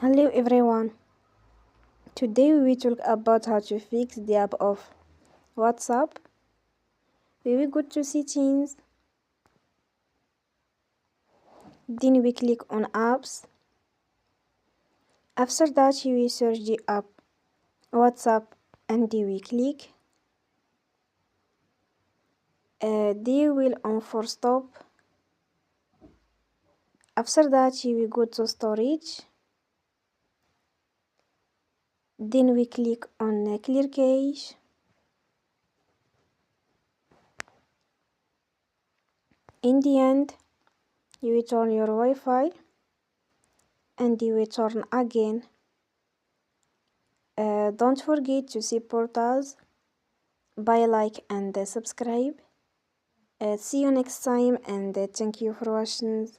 Hello everyone. Today we will talk about how to fix the app of WhatsApp. We will go to settings, then we click on apps. After that you will search the app WhatsApp and we click. They will on for stop. After that you will go to storage. Then we click on clear cache. In the end, you will turn your Wi-Fi and you will turn again. Don't forget to support us by like and subscribe. See you next time and thank you for watching.